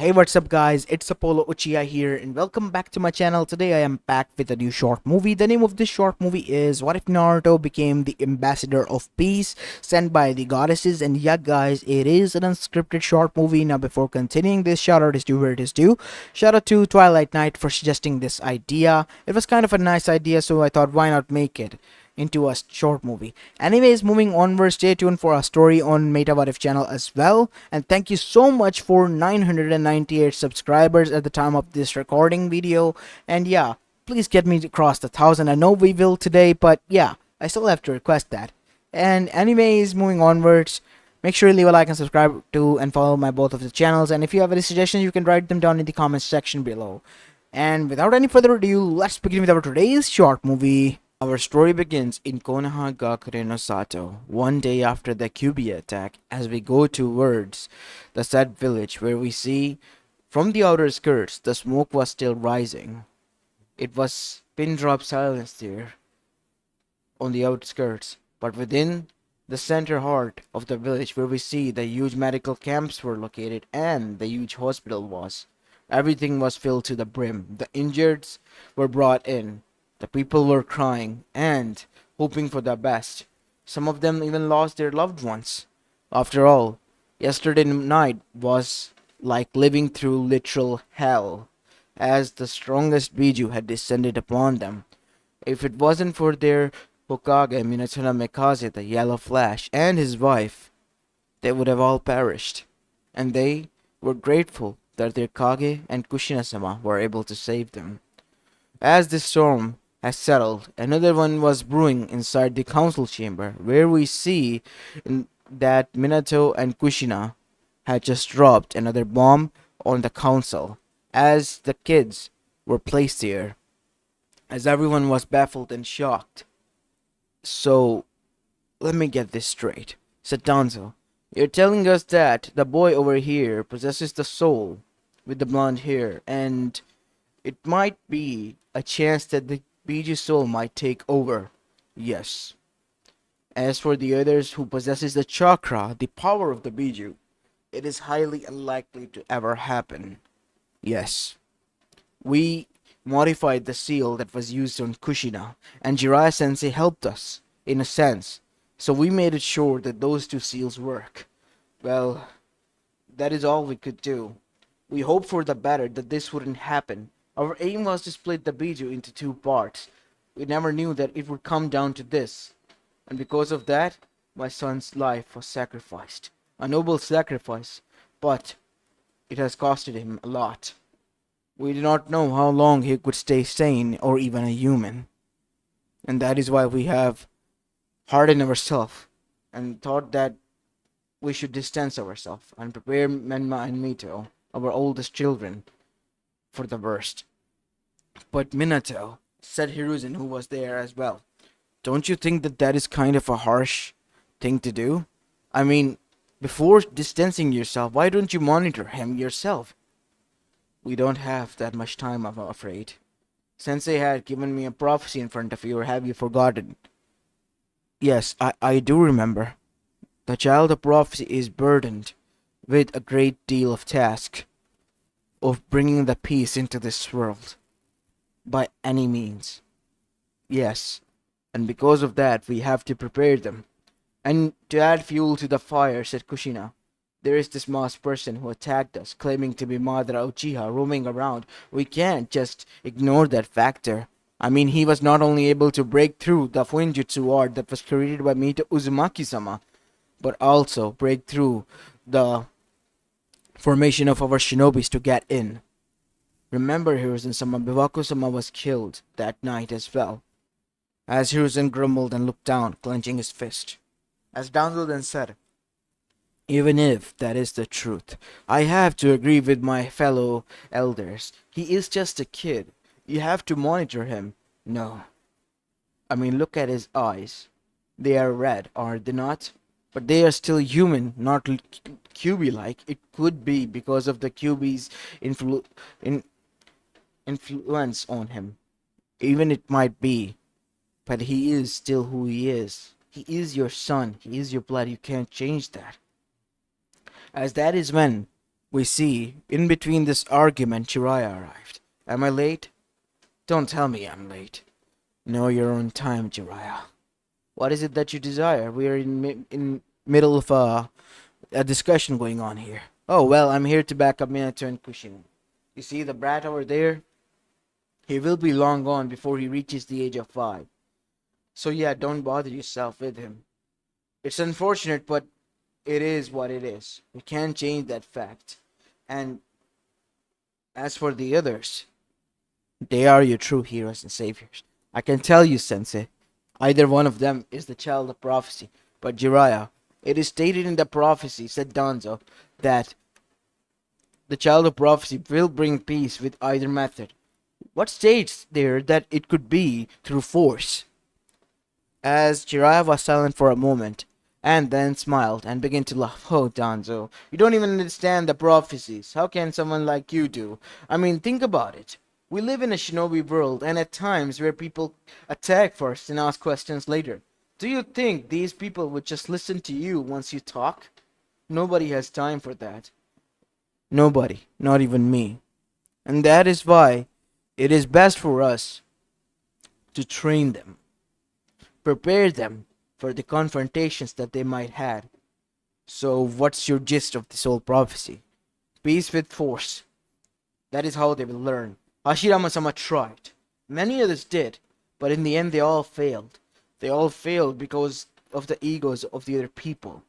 Hey, what's up guys, it's Apollo Uchiha here and welcome back to my channel. Today I am back with a new short movie. The name of this short movie is What If Naruto Became the Ambassador of Peace sent by the goddesses. And yeah guys, it is an unscripted short movie. Now before continuing this, shout out is due where it is due. Shout out to Twilight Knight for suggesting this idea. It was kind of a nice idea, so I thought why not make it into a short movie. Anyways, moving onward, stay tuned for our story on Meta What If channel as well. And thank you so much for 998 subscribers at the time of this recording video. And yeah, please get me across the 1,000. I know we will today, but yeah, I still have to request that. And anyways, moving onwards, make sure you leave a like and subscribe to and follow my both of the channels. And if you have any suggestions, you can write them down in the comments section below. And without any further ado, let's begin with our today's short movie. Our story begins in Konoha Gakure no Sato, one day after the Kaguya attack, as we go towards the said village where we see from the outer skirts the smoke was still rising. It was pin drop silence there on the outskirts, but within the center heart of the village where we see the huge medical camps were located and the huge hospital was. Everything was filled to the brim. The injureds were brought in. The people were crying and hoping for the best. Some of them even lost their loved ones. After all, yesterday night was like living through literal hell, as the strongest Biju had descended upon them. If it wasn't for their Hokage Minato Mekaze, the Yellow Flash, and his wife, they would have all perished. And they were grateful that their Kage and Kushina-sama were able to save them. As the storm has settled, another one was brewing inside the council chamber, where we see that Minato and Kushina had just dropped another bomb on the council, as the kids were placed here, as everyone was baffled and shocked. So, let me get this straight. Satanzo, you're telling us that the boy over here possesses the soul with the blonde hair, and it might be a chance that the Biju soul might take over. Yes. As for the others who possesses the chakra, the power of the Biju, it is highly unlikely to ever happen. Yes. We modified the seal that was used on Kushina, and Jiraiya sensei helped us, in a sense. So we made it sure that those two seals work. Well, that is all we could do. We hoped for the better that this wouldn't happen. Our aim was to split the Biju into two parts. We never knew that it would come down to this. And because of that, my son's life was sacrificed. A noble sacrifice, but it has costed him a lot. We do not know how long he could stay sane or even a human. And that is why we have hardened ourselves and thought that we should distance ourselves and prepare Menma and Mito, our oldest children, for the worst. But Minato, said Hiruzen, who was there as well, don't you think that that is kind of a harsh thing to do? I mean, before distancing yourself, why don't you monitor him yourself? We don't have that much time, I'm afraid. Sensei had given me a prophecy in front of you, or have you forgotten? Yes, I do remember. The child of prophecy is burdened with a great deal of task of bringing the peace into this world by any means. Yes, and because of that, we have to prepare them. And to add fuel to the fire, said Kushina, there is this masked person who attacked us, claiming to be Madara Uchiha, roaming around. We can't just ignore that factor. I mean, he was not only able to break through the Fuinjutsu ward that was created by Mito Uzumaki-sama, but also break through the formation of our shinobis to get in. Remember, Hiruzen-sama, Biwaku-sama was killed that night as well. As Hiruzen grumbled and looked down, clenching his fist. As Danzo then said, even if that is the truth, I have to agree with my fellow elders. He is just a kid. You have to monitor him. No. I mean, look at his eyes. They are red, are they not? But they are still human, not QB-like. It could be because of the QB's influence on him. Even it might be. But he is still who he is. He is your son. He is your blood. You can't change that. As that is when We see, in between this argument, Jiraiya arrived. Am I late? Don't tell me I'm late. Know your own time, Jiraiya. What is it that you desire? We are in middle of a discussion going on here. Oh, well, I'm here to back up Minato and Kushina. You see the brat over there? He will be long gone before he reaches the age of 5. So yeah, don't bother yourself with him. It's unfortunate, but it is what it is. We can't change that fact. And as for the others, they are your true heroes and saviors. I can tell you, Sensei, either one of them is the child of prophecy. But Jiraiya, it is stated in the prophecy, said Danzo, that the child of prophecy will bring peace with either method. What states there that it could be through force? As Jiraiya was silent for a moment, and then smiled and began to laugh. Oh, Danzo, you don't even understand the prophecies. How can someone like you do? I mean, think about it. We live in a shinobi world, and at times where people attack first and ask questions later. Do you think these people would just listen to you once you talk? Nobody has time for that. Nobody, not even me. And that is why it is best for us to train them, prepare them for the confrontations that they might have. So, what's your gist of this whole prophecy? Peace with force. That is how they will learn. Hashirama-sama tried. Many others did, but in the end they all failed. They all failed because of the egos of the other people,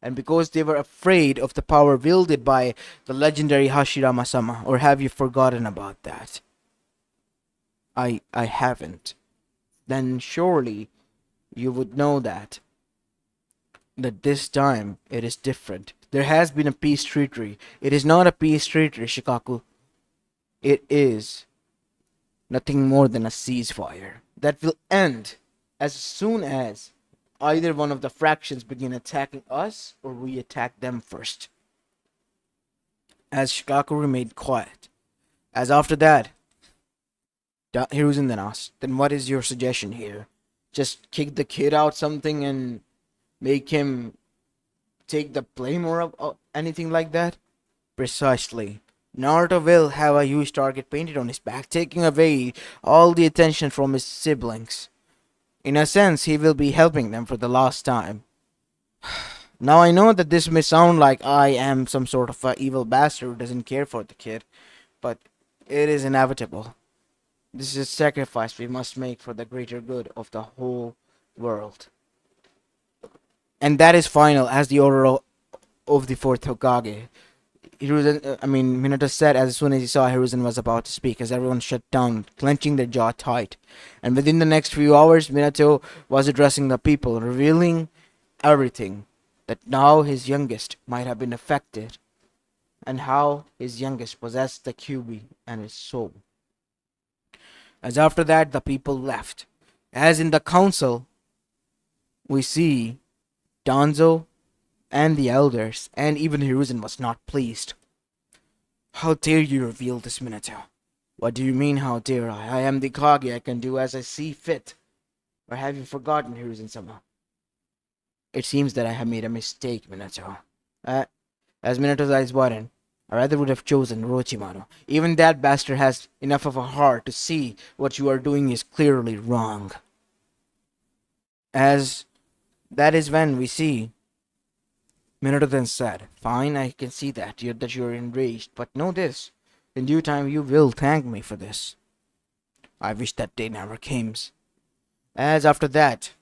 and because they were afraid of the power wielded by the legendary Hashirama-sama. Or have you forgotten about that? I haven't. Then surely you would know that this time it is different. There has been a peace treaty. It is not a peace treaty, Shikaku. It is nothing more than a ceasefire that will end as soon as either one of the fractions begin attacking us or we attack them first. As Shikaku remained quiet. As after that, Hiruzen then asked, then what is your suggestion here? Just kick the kid out something and make him take the blame or anything like that? Precisely. Naruto will have a huge target painted on his back, taking away all the attention from his siblings. In a sense, he will be helping them for the last time. Now I know that this may sound like I am some sort of a evil bastard who doesn't care for the kid, but it is inevitable. This is a sacrifice we must make for the greater good of the whole world. And that is final as the order of the fourth Hokage. Minato said as soon as he saw Hiruzen was about to speak, as everyone shut down, clenching their jaw tight. And within the next few hours, Minato was addressing the people, revealing everything. That now his youngest might have been affected, and how his youngest possessed the Kyuubi and his soul. As after that, the people left. As in the council, we see Danzo and the elders, and even Hiruzen was not pleased. How dare you reveal this, Minato? What do you mean, how dare I? I am the Kage, I can do as I see fit. Or have you forgotten, Hiruzen-sama? It seems that I have made a mistake, Minato. As Minato's eyes widened, I rather would have chosen Orochimaru. Even that bastard has enough of a heart to see what you are doing is clearly wrong. As that is when we see Minato then said, fine, I can see that you're enraged, but know this. In due time you will thank me for this. I wish that day never came. As after that,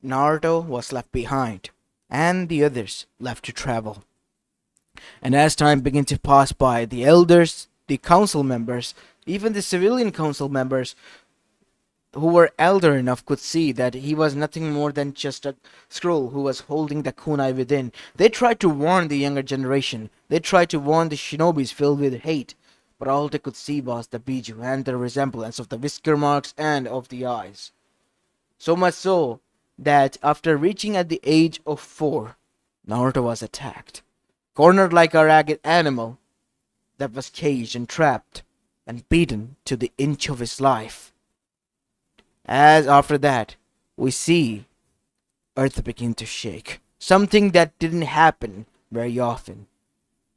Naruto was left behind, and the others left to travel. And as time began to pass by, the elders, the council members, even the civilian council members who were elder enough could see that he was nothing more than just a scroll who was holding the kunai within. They tried to warn the younger generation. They tried to warn the shinobis filled with hate. But all they could see was the biju and the resemblance of the whisker marks and of the eyes. So much so that after reaching at the age of 4, Naruto was attacked. Cornered like a ragged animal that was caged and trapped and beaten to the inch of his life. As after that, we see Earth begin to shake. Something that didn't happen very often.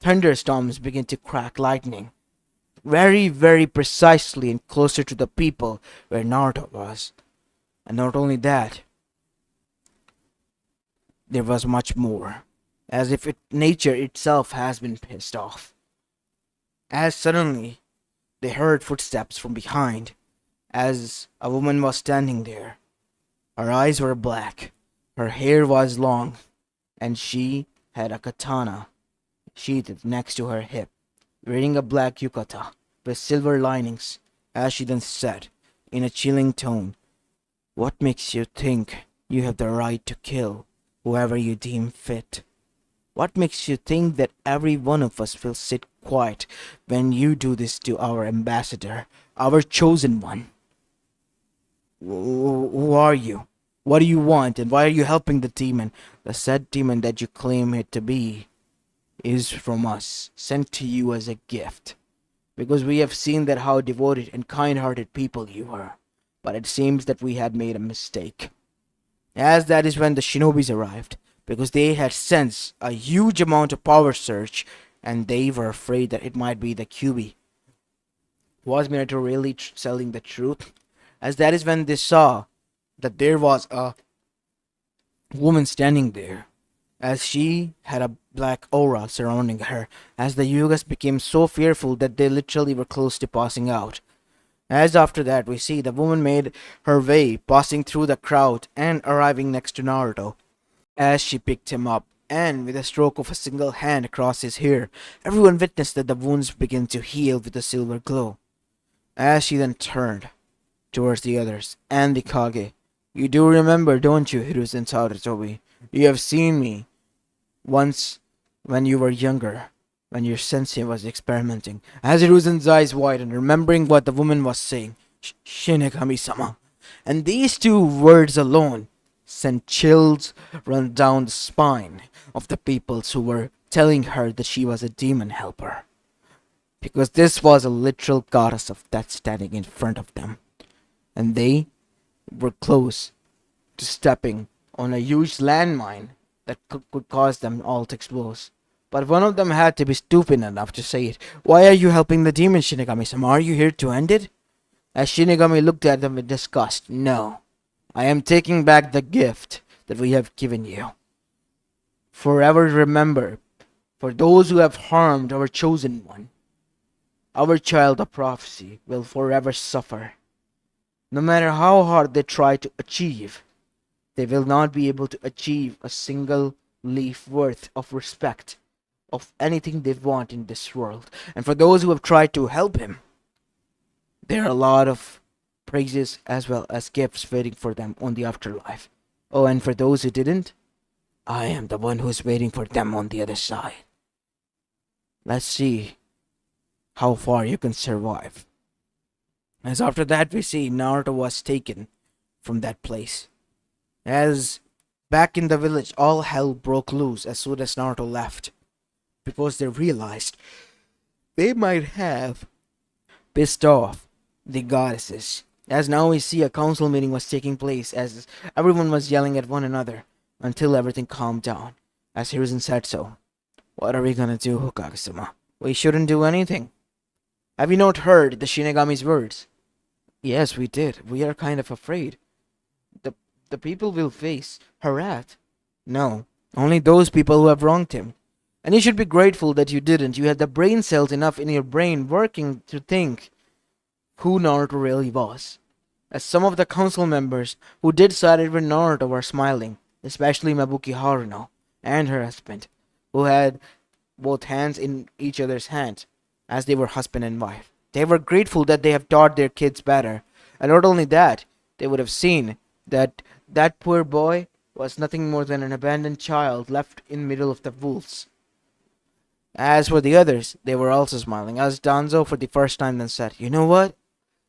Thunderstorms begin to crack lightning, very, very precisely and closer to the people where Naruto was. And not only that, there was much more, as if nature itself has been pissed off. As suddenly they heard footsteps from behind, as a woman was standing there. Her eyes were black, her hair was long, and she had a katana sheathed next to her hip, wearing a black yukata with silver linings, as she then said, in a chilling tone, "What makes you think you have the right to kill whoever you deem fit? What makes you think that every one of us will sit quiet when you do this to our ambassador, our chosen one? Who are you? What do you want, and why are you helping the demon? The said demon that you claim it to be is from us, sent to you as a gift, because we have seen that how devoted and kind-hearted people you were. But it seems that we had made a mistake." As that is when the shinobis arrived, because they had sensed a huge amount of power surge, and they were afraid that it might be the QB. Was Minato really telling the truth? As that is when they saw that there was a woman standing there, as she had a black aura surrounding her, as the Yugas became so fearful that they literally were close to passing out. As after that, we see the woman made her way, passing through the crowd and arriving next to Naruto. As she picked him up, and with a stroke of a single hand across his hair, everyone witnessed that the wounds began to heal with a silver glow. As she then turned towards the others and the Kage, "You do remember, don't you, Hiruzen Sarutobi? You have seen me once when you were younger, when your sensei was experimenting." As Hiruzen's eyes widened, remembering what the woman was saying, "Shinigami-sama." And these two words alone sent chills run down the spine of the peoples who were telling her that she was a demon helper. Because this was a literal goddess of death standing in front of them. And they were close to stepping on a huge landmine that could cause them all to explode. But one of them had to be stupid enough to say it. "Why are you helping the demon, Shinigami-sama? Are you here to end it?" As Shinigami looked at them with disgust, "No, I am taking back the gift that we have given you. Forever remember, for those who have harmed our chosen one, our child of prophecy will forever suffer. No matter how hard they try to achieve, they will not be able to achieve a single leaf worth of respect of anything they want in this world. And for those who have tried to help him, there are a lot of praises as well as gifts waiting for them on the afterlife. Oh, and for those who didn't, I am the one who's waiting for them on the other side. Let's see how far you can survive." As after that, we see Naruto was taken from that place. As back in the village, all hell broke loose as soon as Naruto left, because they realized they might have pissed off the goddesses. As now we see a council meeting was taking place, as everyone was yelling at one another until everything calmed down. As Hiruzen said so, "What are we gonna do, Hokage-sama? We shouldn't do anything. Have you not heard the Shinigami's words?" "Yes, we did. We are kind of afraid. The people will face her wrath." "No, only those people who have wronged him. And you should be grateful that you didn't. You had the brain cells enough in your brain working to think who Naruto really was." As some of the council members who did sided with Naruto were smiling, especially Mabuki Haruno and her husband, who had both hands in each other's hands, as they were husband and wife. They were grateful that they have taught their kids better, and not only that, they would have seen that that poor boy was nothing more than an abandoned child left in the middle of the wolves. As for the others, they were also smiling, as Danzo for the first time then said, "You know what?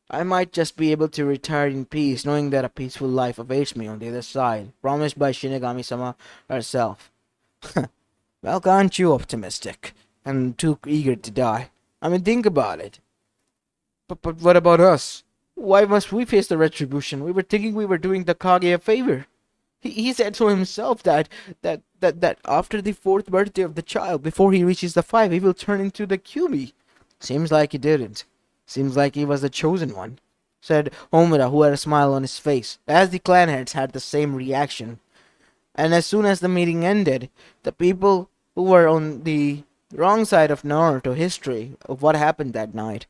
I might just be able to retire in peace, knowing that a peaceful life awaits me on the other side, promised by Shinigami-sama herself." Well, aren't you optimistic and too eager to die? I mean, think about it. But what about us? Why must we face the retribution? We were thinking we were doing the Kage a favor. He said so himself that after the fourth birthday of the child, before he reaches the five, he will turn into the QB. Seems like he didn't. Seems like he was the chosen one, said Homura, who had a smile on his face, as the clan heads had the same reaction. And as soon as the meeting ended, the people who were on the wrong side of Naruto history of what happened that night,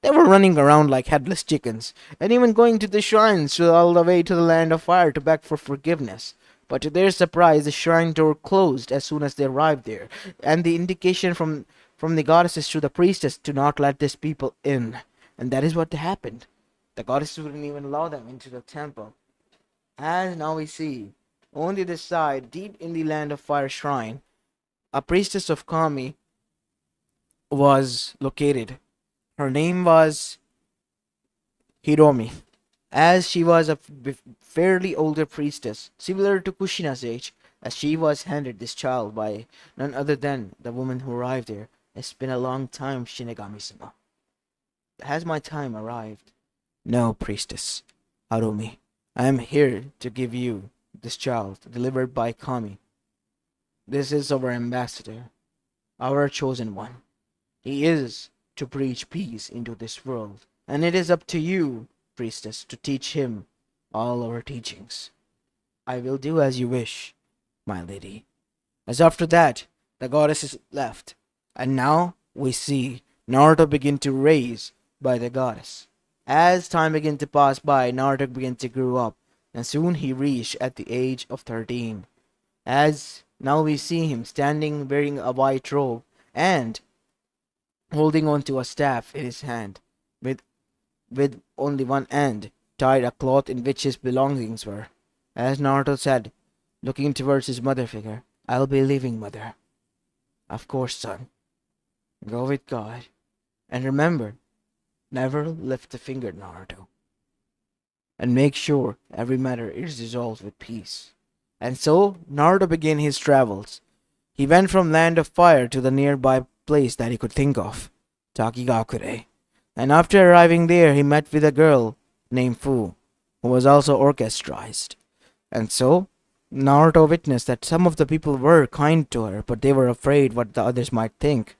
they were running around like headless chickens, and even going to the shrines all the way to the land of fire to beg for forgiveness. But to their surprise, the shrine door closed as soon as they arrived there, and the indication from the goddesses to the priestess to not let these people in. And that is what happened. The goddesses wouldn't even allow them into the temple. As now we see, on the other side, deep in the land of fire shrine, a priestess of Kami was located. Her name was Hiromi, as she was a fairly older priestess, similar to Kushina's age, as she was handed this child by none other than the woman who arrived there. It's been a long time, Shinigami-sama. Has my time arrived? No, priestess. Harumi, I am here to give you this child, delivered by Kami. This is our ambassador, our chosen one. He is to preach peace into this world, and it is up to you, priestess, to teach him all our teachings. I will do as you wish, my lady. As after that, the goddesses left, and now we see Naruto begin to raise by the goddess. As time began to pass by, Naruto began to grow up, and soon he reached at the age of 13. As now we see him standing wearing a white robe and holding onto a staff in his hand, with only one end tied a cloth in which his belongings were. As Naruto said, looking towards his mother figure, I'll be leaving, mother. Of course, son. Go with God. And remember, never lift a finger, Naruto. And make sure every matter is resolved with peace. And so, Naruto began his travels. He went from Land of Fire to the nearby place that he could think of, Takigakure. And after arriving there, he met with a girl named Fu, who was also orchestrized. And so, Naruto witnessed that some of the people were kind to her, but they were afraid what the others might think.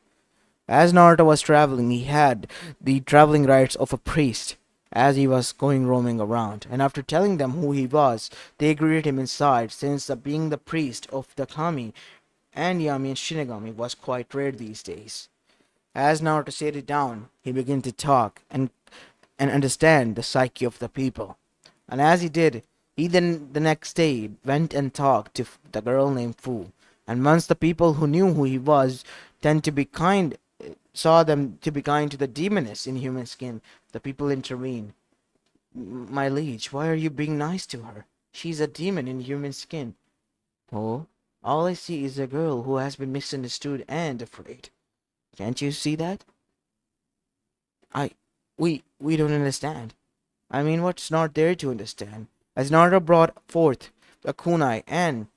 As Naruto was traveling, he had the traveling rights of a priest, as he was going roaming around, and after telling them who he was, they greeted him inside, since being the priest of the Kami and Yami and Shinigami was quite rare these days. As Naruto sat it down, he began to talk and understand the psyche of the people. And as he did, he then the next day went and talked to the girl named Fu. And once the people who knew who he was tend to be kind, saw them to be kind to the demoness in human skin, the people intervened. My liege, why are you being nice to her? She's a demon in human skin. Oh, all I see is a girl who has been misunderstood and afraid. Can't you see that? I, we don't understand. I mean, what's not there to understand? As Naruto brought forth a kunai and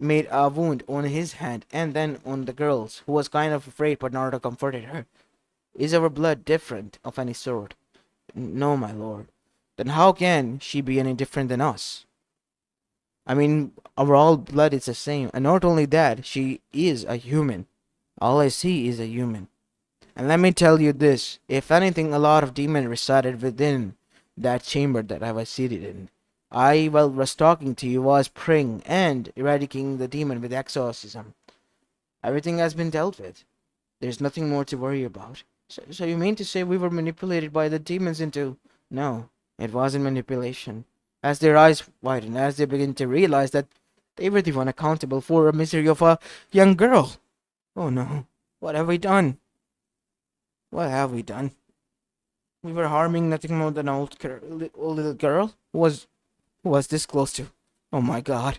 made a wound on his hand and then on the girl's, who was kind of afraid, but Naruto comforted her. Is our blood different of any sort? No, my lord. Then how can she be any different than us? I mean, our all blood is the same, and not only that, she is a human. All I see is a human. And let me tell you this, if anything, a lot of demons resided within that chamber that I was seated in. I, while was talking to you, was praying and eradicating the demon with exorcism. Everything has been dealt with. There's nothing more to worry about. So you mean to say we were manipulated by the demons into... No, it wasn't manipulation. As their eyes widened, as they began to realize that they were the one accountable for the misery of a young girl. Oh no, what have we done? What have we done? We were harming nothing more than an old little girl who was this close to. Oh my god.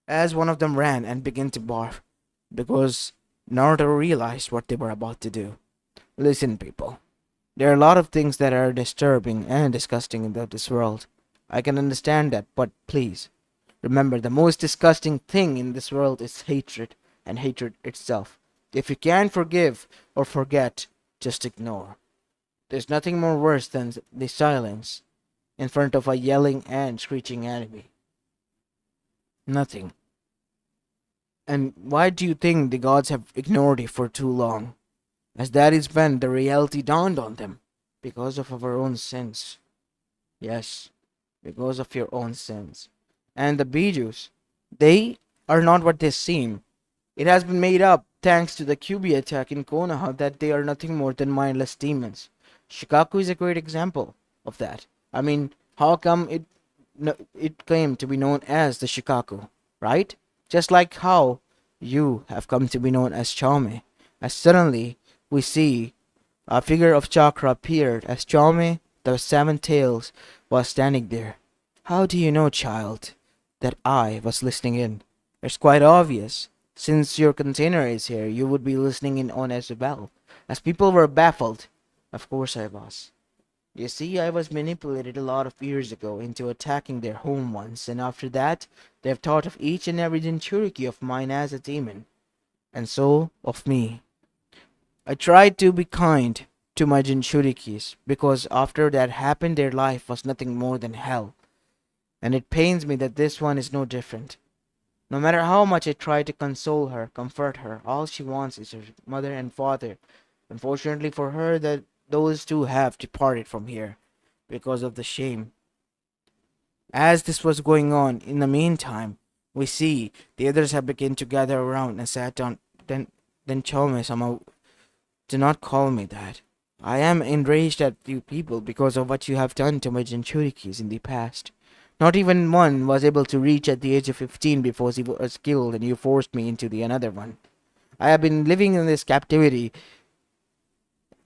As one of them ran and began to barf, because Naruto realized what they were about to do. Listen, people. There are a lot of things that are disturbing and disgusting about this world. I can understand that, but please, remember the most disgusting thing in this world is hatred, and hatred itself. If you can't forgive or forget, just ignore. There's nothing more worse than the silence in front of a yelling and screeching enemy. Nothing. And why do you think the gods have ignored it for too long? As that is when the reality dawned on them. Because of our own sins. Yes, because of your own sins. And the Bijus, they are not what they seem. It has been made up, thanks to the QB attack in Konoha, that they are nothing more than mindless demons. Shikaku is a great example of that. I mean, how come it came to be known as the Shikaku, right? Just like how you have come to be known as Chaume. As suddenly we see a figure of Chakra appeared as Chaume the Seven-Tails was standing there. How do you know, child, that I was listening in? It's quite obvious. Since your container is here, you would be listening in on as well. As people were baffled. Of course I was. You see, I was manipulated a lot of years ago into attacking their home once, and after that, they have thought of each and every Jinchuriki of mine as a demon. And so, of me. I tried to be kind to my Jinchurikis, because after that happened, their life was nothing more than hell. And it pains me that this one is no different. No matter how much I try to console her, comfort her, all she wants is her mother and father. Unfortunately for her, that those two have departed from here because of the shame. As this was going on, in the meantime, we see the others have begun to gather around and sat down. Then Chome somehow, do not call me that. I am enraged at you people because of what you have done to my Jinchurikis in the past. Not even one was able to reach at the age of 15 before he was killed, and you forced me into the another one. I have been living in this captivity,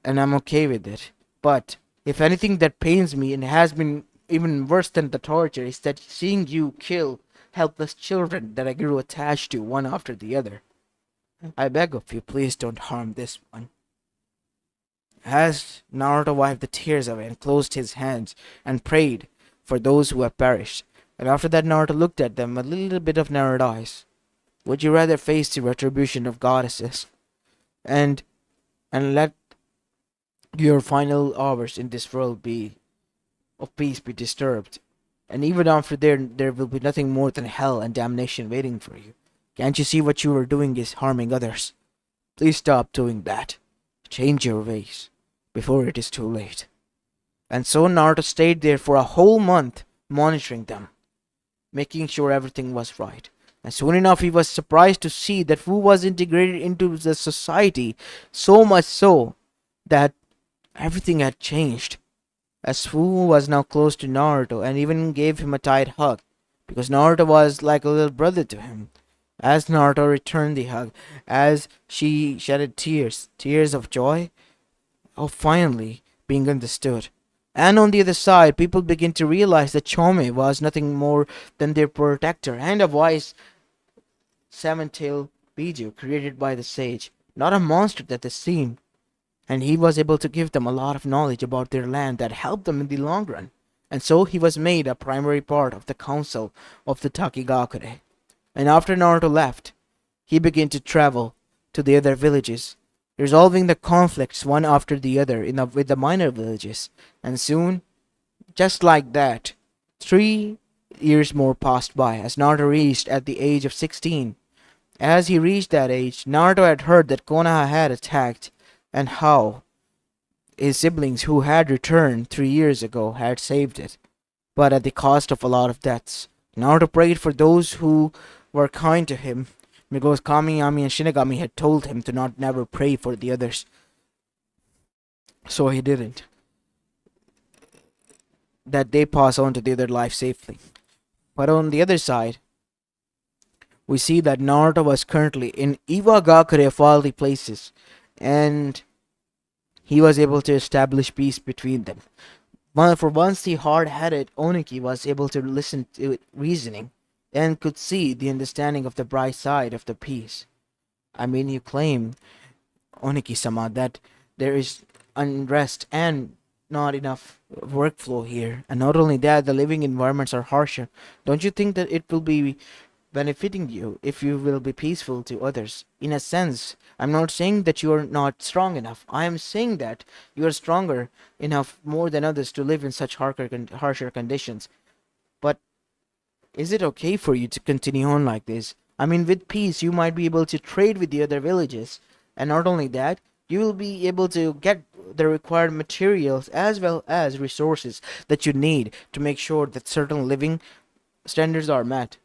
and I'm okay with it. But if anything that pains me and has been even worse than the torture is that seeing you kill helpless children that I grew attached to one after the other. I beg of you, please don't harm this one. As Naruto wiped the tears away and closed his hands and prayed for those who have perished, and after that Naruto looked at them with a little bit of narrowed eyes. Would you rather face the retribution of goddesses and let your final hours in this world be of peace be disturbed, and even after there will be nothing more than hell and damnation waiting for you? Can't you see what you are doing is harming others? Please stop doing that. Change your ways before it is too late. And so Naruto stayed there for a whole month, monitoring them, making sure everything was right. And soon enough, he was surprised to see that Fu was integrated into the society, so much so that everything had changed. As Fu was now close to Naruto and even gave him a tight hug, because Naruto was like a little brother to him. As Naruto returned the hug, as she shedded tears of joy, of finally being understood. And on the other side, people begin to realize that Chome was nothing more than their protector and a wise seven-tailed Biju created by the sage, not a monster that they seemed. And he was able to give them a lot of knowledge about their land that helped them in the long run. And so he was made a primary part of the council of the Takigakure. And after Naruto left, he began to travel to the other villages, resolving the conflicts one after the other with the minor villages. And soon, just like that, 3 years more passed by as Naruto reached at the age of 16. As he reached that age, Naruto had heard that Konoha had attacked and how his siblings who had returned 3 years ago had saved it, but at the cost of a lot of deaths. Naruto prayed for those who were kind to him, because Kamiyami and Shinigami had told him to not never pray for the others. So he didn't. That they pass on to the other life safely. But on the other side, we see that Naruto was currently in Iwagakure of all the places, and he was able to establish peace between them. For once, the hard-headed Onoki was able to listen to reasoning and could see the understanding of the bright side of the peace. I mean, you claim, Onoki-sama, that there is unrest and not enough workflow here, and not only that, the living environments are harsher. Don't you think that it will be benefiting you if you will be peaceful to others? In a sense, I'm not saying that you are not strong enough. I am saying that you are stronger enough more than others to live in such harsher conditions. But Is it okay for you to continue on like this? I mean, with peace, you might be able to trade with the other villages. And not only that, you will be able to get the required materials as well as resources that you need to make sure that certain living standards are met.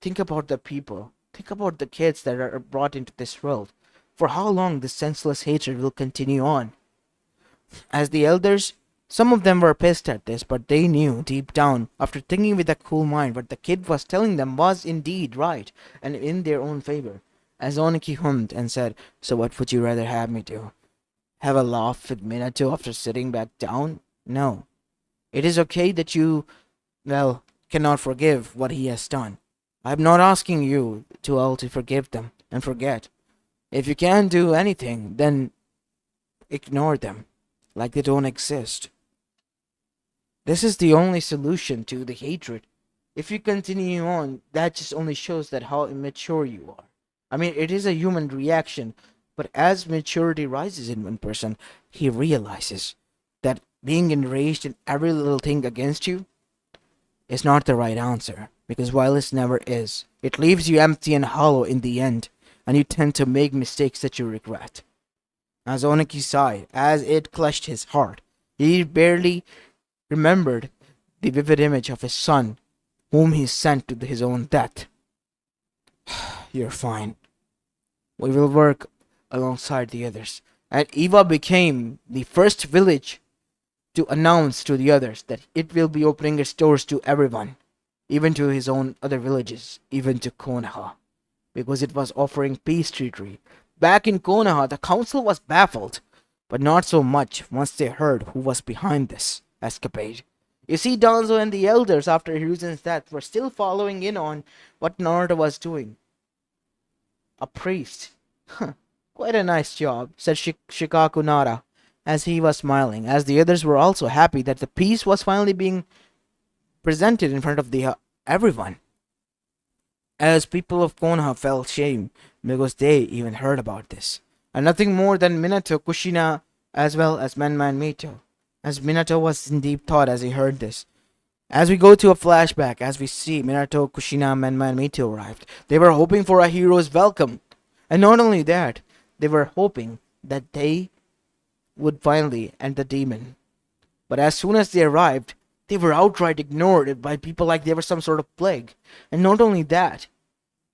Think about the people. Think about the kids that are brought into this world. For how long this senseless hatred will continue on? As the elders, some of them were pissed at this, but they knew deep down, after thinking with a cool mind, what the kid was telling them was indeed right and in their own favor. As Onoki hummed and said, "So what would you rather have me do? Have a laugh with Minato after sitting back down? No. It is okay that you, well, cannot forgive what he has done. I'm not asking you to all to forgive them and forget. If you can't do anything, then ignore them, like they don't exist. This is the only solution to the hatred. If you continue on, that just only shows that how immature you are. I mean, it is a human reaction, but as maturity rises in one person, he realizes that being enraged in every little thing against you is not the right answer, because violence never is. It leaves you empty and hollow in the end, and you tend to make mistakes that you regret. As Onoki sighed, as it clutched his heart, he barely remembered the vivid image of his son, whom he sent to his own death. You're fine. We will work alongside the others. And Eva became the first village to announce to the others that it will be opening its doors to everyone, even to his own other villages, even to Konoha, because it was offering peace treaty. Back in Konoha, the council was baffled, but not so much once they heard who was behind this escapade. You see, Danzo and the elders, after Hiruzen's death, were still following in on what Naruto was doing. A priest. Huh, quite a nice job, said Shikaku Nara, as he was smiling, as the others were also happy that the peace was finally being presented in front of the everyone. As people of Konoha felt shame because they even heard about this. And nothing more than Minato, Kushina, as well as Menman Mito. As Minato was in deep thought as he heard this. As we go to a flashback, as we see Minato, Kushina, Menman Mito arrived, they were hoping for a hero's welcome. And not only that, they were hoping that they would finally end the demon. But as soon as they arrived, they were outright ignored by people like they were some sort of plague. And not only that,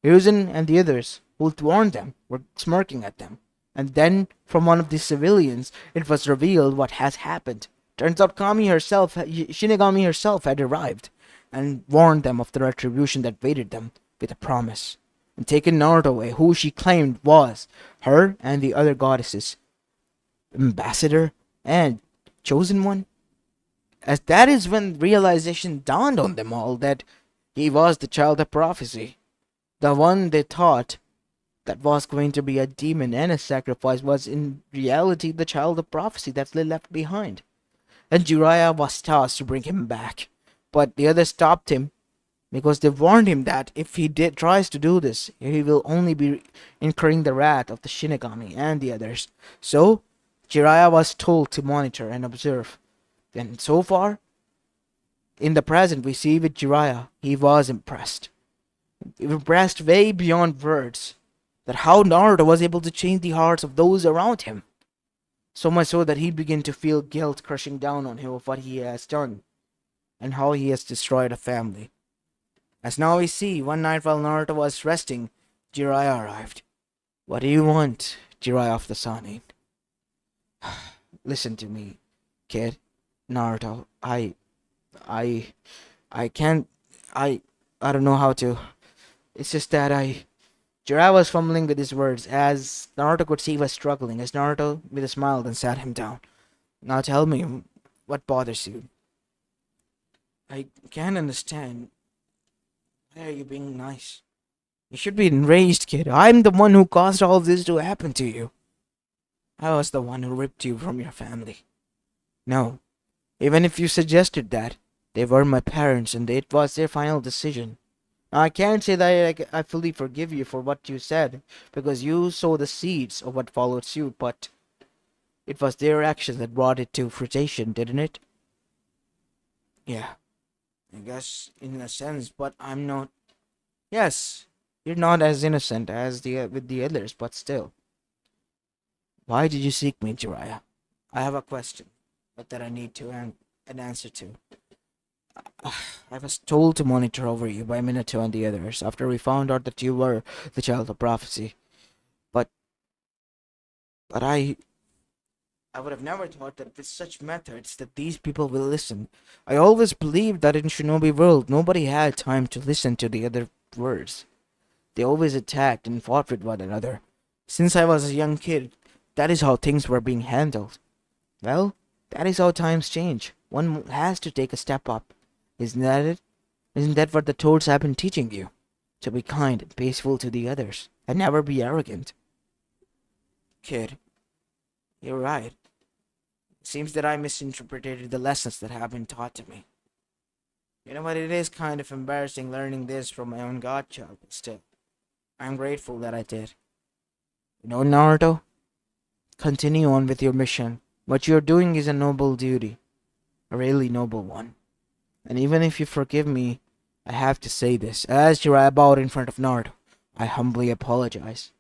Hiruzen and the others who warned them were smirking at them. And then, from one of the civilians, it was revealed what has happened. Turns out Shinigami herself had arrived and warned them of the retribution that waited them with a promise. And taken Naruto away, who she claimed was her and the other goddesses, ambassador and chosen one. As that is when realization dawned on them all that he was the child of prophecy. The one they thought that was going to be a demon and a sacrifice was in reality the child of prophecy that they left behind. And Jiraiya was tasked to bring him back. But the others stopped him because they warned him that if he tries to do this, he will only be incurring the wrath of the Shinigami and the others. So, Jiraiya was told to monitor and observe. And so far, in the present, we see with Jiraiya, he was impressed. Impressed way beyond words. That how Naruto was able to change the hearts of those around him. So much so that he began to feel guilt crushing down on him of what he has done. And how he has destroyed a family. As now we see, one night while Naruto was resting, Jiraiya arrived. "What do you want, Jiraiya of the Sanin?" "Listen to me, kid. Naruto, I, I can't, I don't know how to. It's just that Jiraiya was fumbling with his words as Naruto could see he was struggling, as Naruto, with a smile, then sat him down. "Now tell me, what bothers you?" "I can't understand. Why are you being nice? You should be enraged, kid. I'm the one who caused all this to happen to you. I was the one who ripped you from your family. No, even if you suggested that, they were my parents and it was their final decision. Now, I can't say that I fully forgive you for what you said, because you sowed the seeds of what followed suit, but it was their actions that brought it to fruition, didn't it?" "Yeah, I guess in a sense, but I'm not. Yes, you're not as innocent as the with the others, but still. Why did you seek me, Jiraiya? I have a question, but that I need to an answer to. I was told to monitor over you by Minato and the others after we found out that you were the child of prophecy. But but I would have never thought that with such methods that these people will listen. I always believed that in Shinobi world nobody had time to listen to the other words. They always attacked and fought with one another. Since I was a young kid, that is how things were being handled. Well, that is how times change. One has to take a step up. Isn't that it? Isn't that what the toads have been teaching you? To be kind and peaceful to the others, and never be arrogant. Kid, you're right. It seems that I misinterpreted the lessons that have been taught to me. You know what, it is kind of embarrassing learning this from my own godchild, but still, I'm grateful that I did. You know, Naruto, continue on with your mission. What you're doing is a noble duty, a really noble one. And even if you forgive me, I have to say this. As Jiraiya bowed in front of Naruto, I humbly apologize.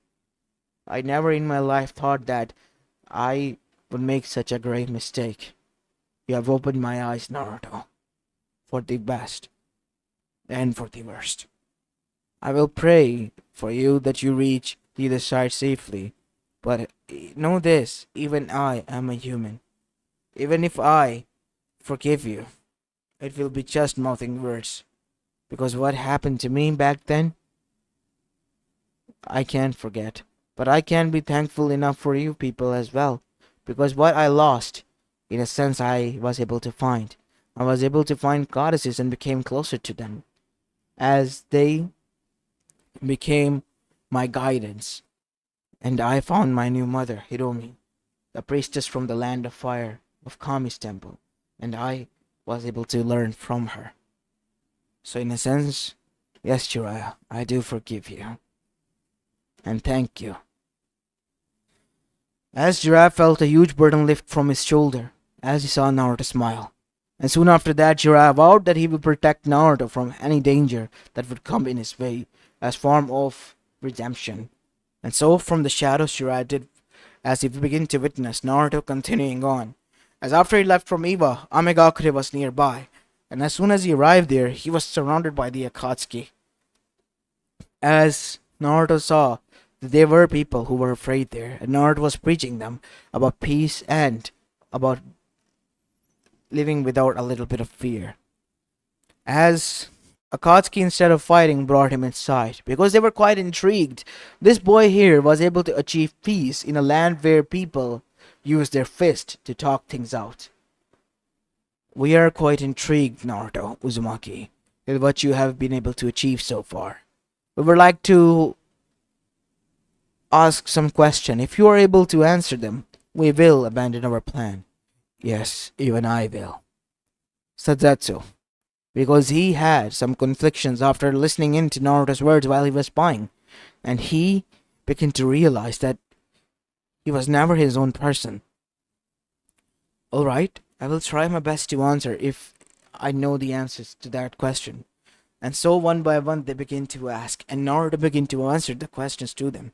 I never in my life thought that I would make such a grave mistake. You have opened my eyes, Naruto, for the best and for the worst. I will pray for you that you reach the other side safely. But know this, even I am a human. Even if I forgive you, it will be just mouthing words. Because what happened to me back then, I can't forget. But I can be thankful enough for you people as well. Because what I lost, in a sense, I was able to find. I was able to find goddesses and became closer to them. As they became my guidance. And I found my new mother, Hiromi, the priestess from the land of fire of Kami's temple. And I was able to learn from her. So in a sense, yes, Jiraiya, I do forgive you. And thank you. As Jiraiya felt a huge burden lift from his shoulder, as he saw Naruto smile. And soon after that, Jiraiya vowed that he would protect Naruto from any danger that would come in his way, as form of redemption. And so, from the shadows, Jiraiya did as he began to witness Naruto continuing on. As after he left from Iwa, Amegakure was nearby, and as soon as he arrived there, he was surrounded by the Akatsuki. As Naruto saw that there were people who were afraid there, and Naruto was preaching them about peace and about living without a little bit of fear. As Akatsuki, instead of fighting, brought him inside because they were quite intrigued. This boy here was able to achieve peace in a land where people use their fist to talk things out. We are quite intrigued, Naruto, Uzumaki, with what you have been able to achieve so far. We would like to ask some question. If you are able to answer them, we will abandon our plan. Yes, even I will. Sadatsu, because he had some conflictions after listening in to Naruto's words while he was spying, and he began to realize that he was never his own person. Alright, I will try my best to answer if I know the answers to that question. And so one by one they begin to ask, and Naruto began to answer the questions to them.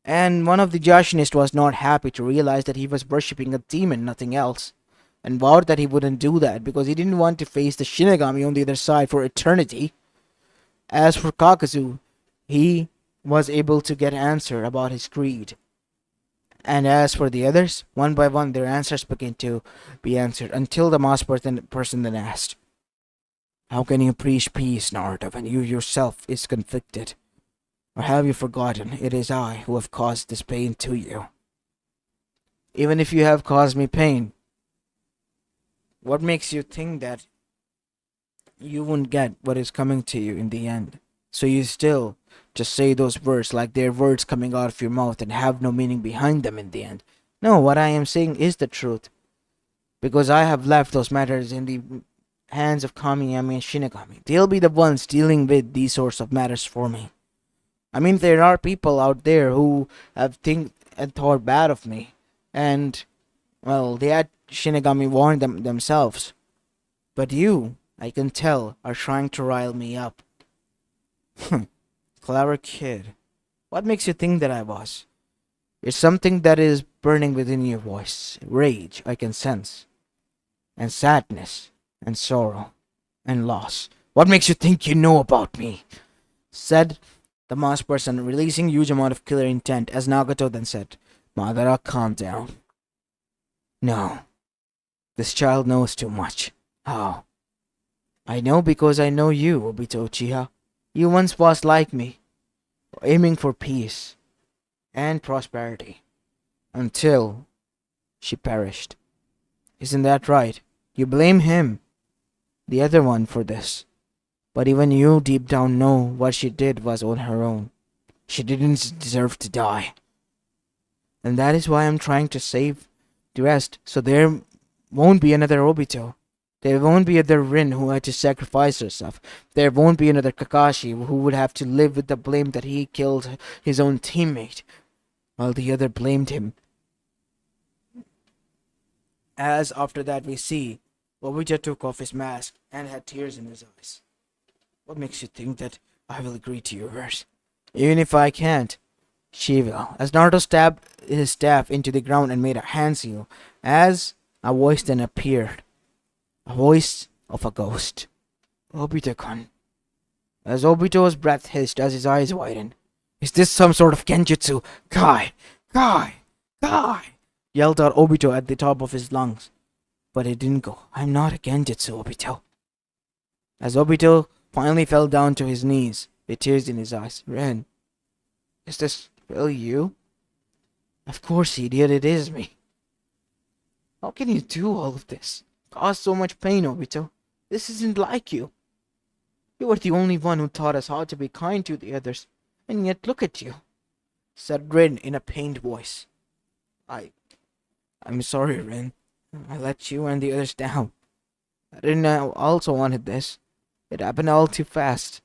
And one of the Joshinists was not happy to realize that he was worshipping a demon, nothing else, and vowed that he wouldn't do that because he didn't want to face the Shinigami on the other side for eternity. As for Kakazu, he was able to get answer about his creed. And as for the others, one by one their answers began to be answered until the last person then asked, "How can you preach peace, Naruto, when you yourself is conflicted? Or have you forgotten it is I who have caused this pain to you? Even if you have caused me pain, what makes you think that you won't get what is coming to you in the end? So you still just say those words like they're words coming out of your mouth and have no meaning behind them in the end. No, what I am saying is the truth. Because I have left those matters in the hands of Kamiyami and Shinigami. They'll be the ones dealing with these sorts of matters for me. I mean, there are people out there who have think and thought bad of me. And, well, they had Shinigami warn them themselves. But you, I can tell, are trying to rile me up. Clever kid. What makes you think that I was? It's something that is burning within your voice. Rage, I can sense. And sadness. And sorrow. And loss. What makes you think you know about me? Said the masked person, releasing huge amount of killer intent, as Nagato then said, Madara, calm down. No. This child knows too much. How? I know because I know you, Obito Uchiha. You once was like me, aiming for peace and prosperity, until she perished. Isn't that right? You blame him, the other one, for this. But even you deep down know what she did was on her own. She didn't deserve to die. And that is why I'm trying to save the rest, so there won't be another Obito. There won't be another Rin who had to sacrifice herself. There won't be another Kakashi who would have to live with the blame that he killed his own teammate, while the other blamed him. As after that we see, Obito took off his mask and had tears in his eyes. What makes you think that I will agree to your verse? Even if I can't, she will. As Naruto stabbed his staff into the ground and made a hand seal, as a voice then appeared. A voice of a ghost. Obito-kun. As Obito's breath hissed as his eyes widened. Is this some sort of genjutsu? Kai! Kai! Kai! Yelled out Obito at the top of his lungs. But it didn't go. I'm not a genjutsu, Obito. As Obito finally fell down to his knees, with tears in his eyes. Ren, is this really you? Of course, idiot, it is me. How can you do all of this? Cause so much pain, Obito. This isn't like you. You were the only one who taught us how to be kind to the others, and yet look at you, said Rin in a pained voice. I'm sorry, Rin. I let you and the others down. I didn't also wanted this. It happened all too fast.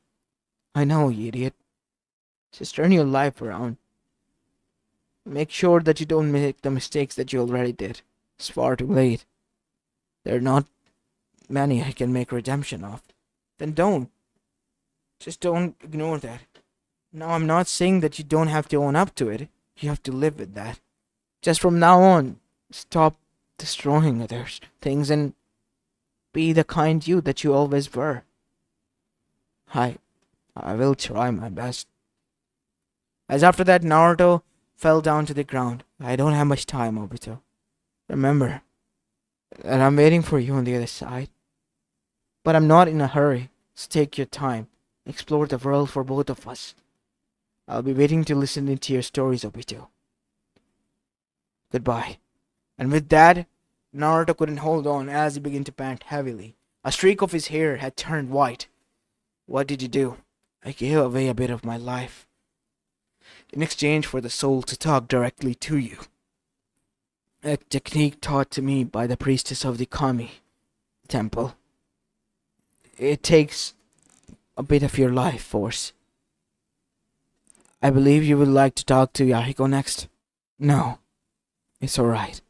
I know, you idiot. Just turn your life around. Make sure that you don't make the mistakes that you already did. It's far too late. There are not many I can make redemption of. Then don't. Just don't ignore that. Now, I'm not saying that you don't have to own up to it. You have to live with that. Just from now on, stop destroying others, things, and be the kind you that you always were. I will try my best. As after that, Naruto fell down to the ground. I don't have much time, Obito. Remember that I'm waiting for you on the other side. But I'm not in a hurry, so take your time. Explore the world for both of us. I'll be waiting to listen to your stories, Obito. Goodbye. And with that, Naruto couldn't hold on as he began to pant heavily. A streak of his hair had turned white. What did you do? I gave away a bit of my life in exchange for the soul to talk directly to you. A technique taught to me by the priestess of the Kami temple. It takes a bit of your life force. I believe you would like to talk to Yahiko next. No, it's alright.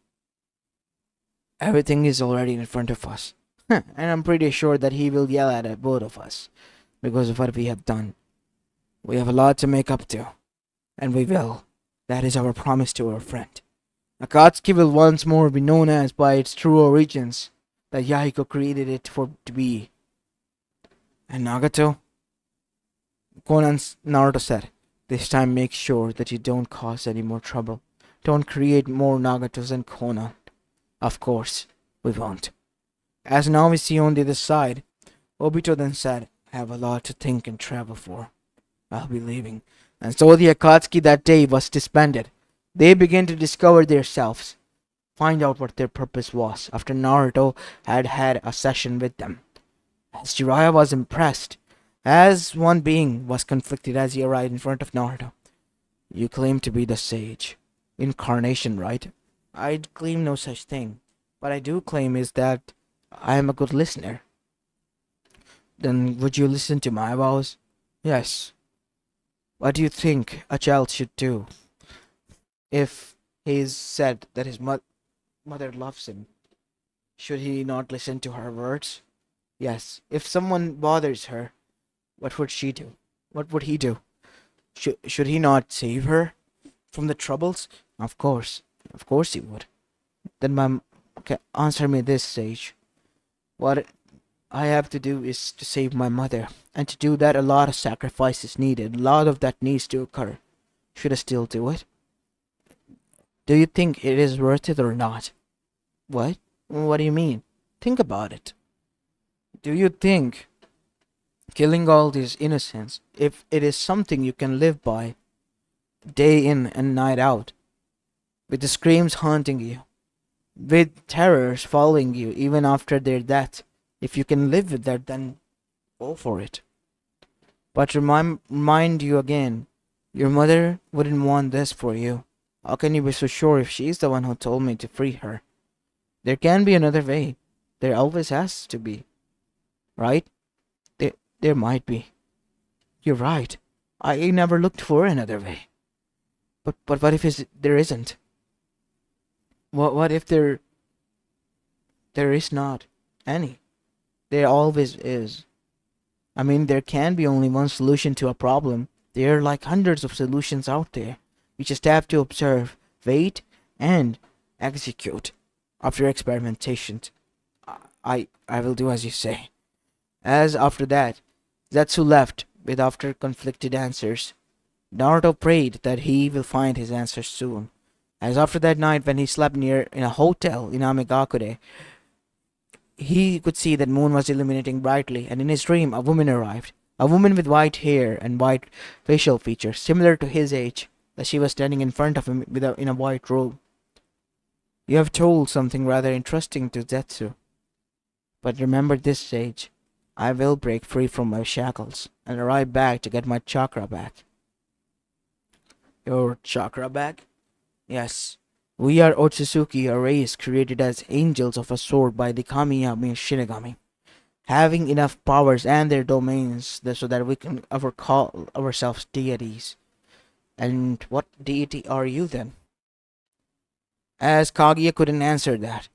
Everything is already in front of us. And I'm pretty sure that he will yell at both of us because of what we have done. We have a lot to make up to. And we will. That is our promise to our friend. Akatsuki will once more be known as by its true origins that Yahiko created it for to be. And Nagato? Naruto said, this time make sure that you don't cause any more trouble. Don't create more Nagatos and Konan. Of course, we won't. As now we see on the other side, Obito then said, I have a lot to think and travel for. I'll be leaving. And so the Akatsuki that day was disbanded. They began to discover themselves, find out what their purpose was after Naruto had had a session with them. As Jiraiya was impressed, as one being was conflicted as he arrived in front of Naruto. You claim to be the sage. Incarnation, right? I'd claim no such thing. What I do claim is that I am a good listener. Then would you listen to my vows? Yes. What do you think a child should do if he's said that his mother loves him? Should he not listen to her words? Yes, if someone bothers her, what would she do? What would he do? Should he not save her from the troubles? Of course he would. Then okay, answer me this, Sage. What I have to do is to save my mother, and to do that, a lot of sacrifice is needed. A lot of that needs to occur. Should I still do it? Do you think it is worth it or not? What? What do you mean? Think about it. Do you think killing all these innocents, if it is something you can live by, day in and night out, with the screams haunting you, with terrors following you even after their death, if you can live with that, then go for it. But remind you again, your mother wouldn't want this for you. How can you be so sure if she's the one who told me to free her? There can be another way. There always has to be, right? There might be. You're right. I never looked for another way. But what if there isn't? What if there is not any? There always is. I mean, there can be only one solution to a problem. There are like hundreds of solutions out there. You just have to observe, wait, and execute. After experimentation, I will do as you say. As after that, Zetsu left with after conflicted answers. Naruto prayed that he will find his answers soon. As after that night when he slept near in a hotel in Amigakure, he could see that moon was illuminating brightly, and in his dream a woman arrived. A woman with white hair and white facial features, similar to his age, as she was standing in front of him in a white robe. You have told something rather interesting to Zetsu. But remember this, Sage. I will break free from my shackles and arrive back to get my chakra back. Your chakra back? Yes. We are Otsutsuki, a race created as angels of a sword by the Kamiyami Shinigami, having enough powers and their domains so that we can ever call ourselves deities. And what deity are you then? As Kaguya couldn't answer that,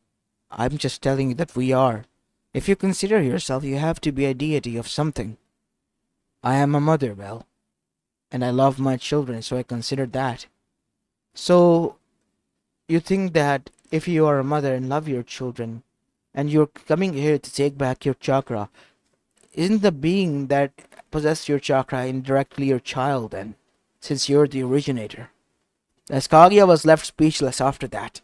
I'm just telling you that we are. If you consider yourself, you have to be a deity of something. I am a mother, well, and I love my children, so I consider that. So, you think that if you are a mother and love your children, and you're coming here to take back your chakra, isn't the being that possessed your chakra indirectly your child then, since you're the originator? As Kaguya was left speechless after that.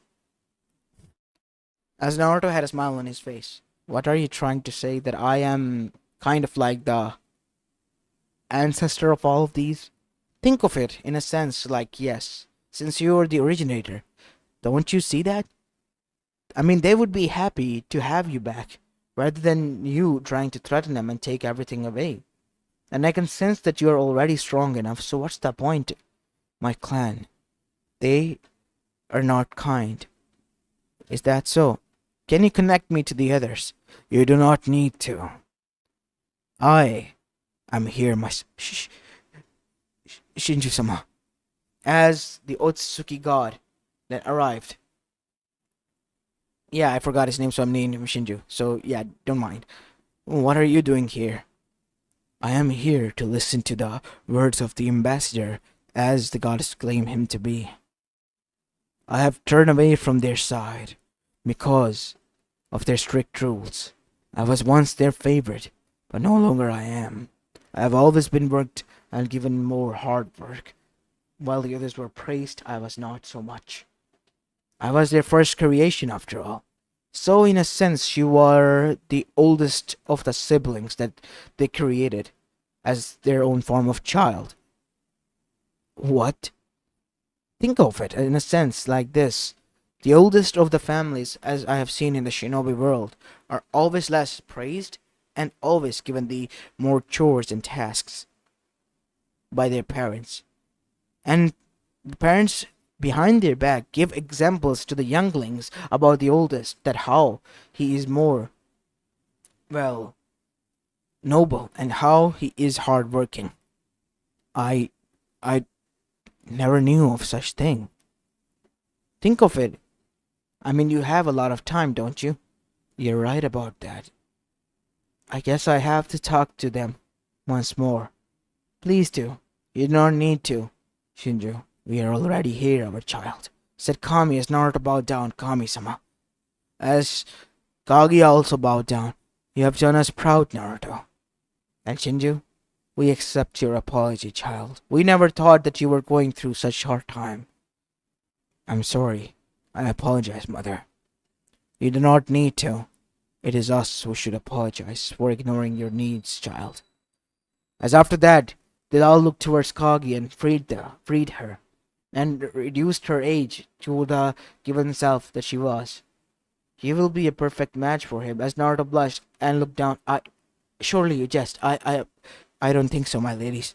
As Naruto had a smile on his face. What are you trying to say? That I am kind of like the ancestor of all of these? Think of it in a sense like yes, since you're the originator. Don't you see that? I mean, they would be happy to have you back, rather than you trying to threaten them and take everything away. And I can sense that you are already strong enough, so what's the point? My clan, they are not kind. Is that so? Can you connect me to the others? You do not need to. I am here, my Shinju-sama, as the Otsutsuki god that arrived. Yeah, I forgot his name, so I'm naming him Shinju. So yeah, don't mind. What are you doing here? I am here to listen to the words of the ambassador, as the goddess claimed him to be. I have turned away from their side because of their strict rules. I was once their favorite, but no longer I am. I have always been worked and given more hard work. While the others were praised, I was not so much. I was their first creation after all. So in a sense, you are the oldest of the siblings that they created as their own form of child. What? Think of it in a sense like this. The oldest of the families, as I have seen in the shinobi world, are always less praised and always given the more chores and tasks by their parents. And the parents behind their back give examples to the younglings about the oldest, that how he is more, well, noble, and how he is hardworking. I I never knew of such thing. Think of it. I mean, you have a lot of time, don't you? You're right about that. I guess I have to talk to them once more. Please do. You don't need to. Shinju, we are already here, our child, said Kami as Naruto bowed down. Kami-sama. As Kaguya also bowed down. You have done us proud, Naruto. And Shinju, we accept your apology, child. We never thought that you were going through such hard time. I'm sorry. I apologize, mother. You do not need to. It is us who should apologize for ignoring your needs, child. As after that, they all looked towards Kagi and freed her, and reduced her age to the given self that she was. He will be a perfect match for him. As Naruto blushed and looked down, surely you jest. I don't think so, my ladies.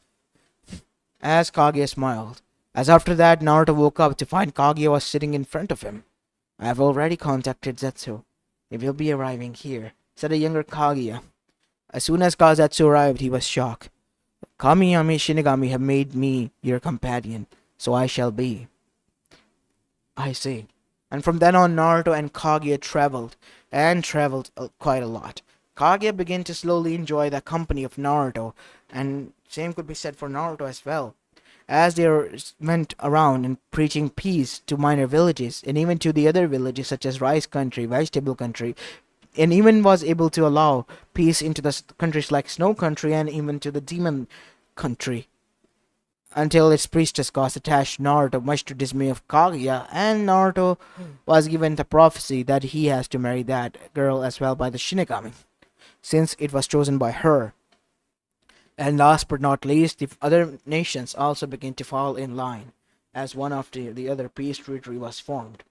As Kaguya smiled. As after that, Naruto woke up to find Kaguya was sitting in front of him. I have already contacted Zetsu. He will be arriving here, said a younger Kaguya. As soon as Kazetsu arrived, he was shocked. Kamiyami Shinigami have made me your companion, so I shall be. I see. And from then on, Naruto and Kaguya traveled quite a lot. Kaguya began to slowly enjoy the company of Naruto, and same could be said for Naruto as well, as they went around and preaching peace to minor villages and even to the other villages such as Rice Country, Vegetable Country, and even was able to allow peace into the countries like Snow Country and even to the Demon Country, until its priestess got attached to Naruto, much to dismay of Kaguya, and Naruto was given the prophecy that he has to marry that girl as well by the Shinigami, since it was chosen by her. And last but not least, the other nations also began to fall in line, as one after the other peace treaty was formed.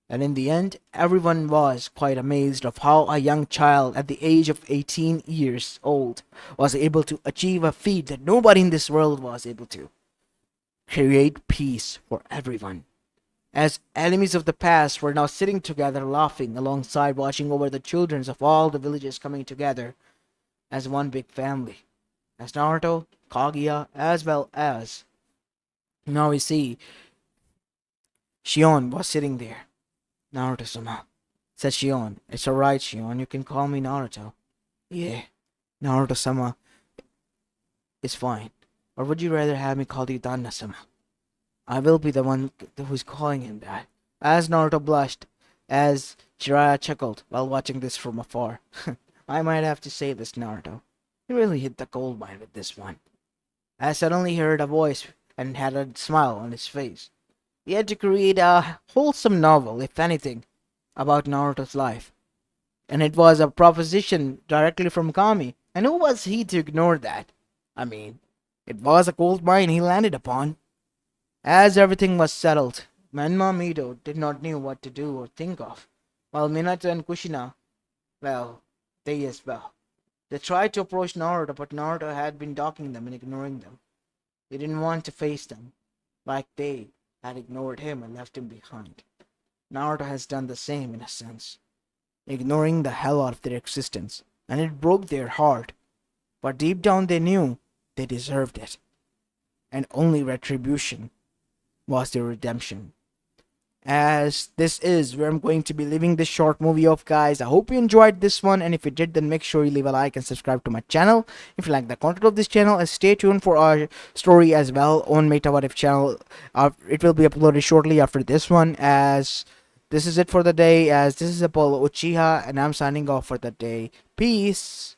And in the end, everyone was quite amazed of how a young child at the age of 18 years old was able to achieve a feat that nobody in this world was able to. Create peace for everyone. As enemies of the past were now sitting together laughing alongside watching over the children of all the villages coming together as one big family. As Naruto, Kaguya, as well as now we see Shion was sitting there. Naruto-sama, said Shion. It's alright, Shion, you can call me Naruto. Yeah, Naruto-sama is fine. Or would you rather have me call you Danna-sama? I will be the one who's calling him that. As Naruto blushed, as Jiraiya chuckled while watching this from afar. I might have to say this, Naruto. You really hit the gold mine with this one. As suddenly he heard a voice and had a smile on his face. He had to create a wholesome novel, if anything, about Naruto's life. And it was a proposition directly from Kami. And who was he to ignore that? I mean, it was a gold mine he landed upon. As everything was settled, Menma Mido did not know what to do or think of, while Minato and Kushina, well, they as well. They tried to approach Naruto, but Naruto had been docking them and ignoring them. He didn't want to face them, like they had ignored him and left him behind. Naruto has done the same in a sense, ignoring the hell out of their existence, and it broke their heart. But deep down they knew they deserved it, and only retribution was their redemption. As this is where I'm going to be leaving this short movie off, guys. I hope you enjoyed this one, and if you did, then make sure you leave a like and subscribe to my channel if you like the content of this channel, and stay tuned for our story as well on Meta What If channel. It will be uploaded shortly after this one, as this is it for the day, as this is Apollo Uchiha, and I'm signing off for the day. Peace.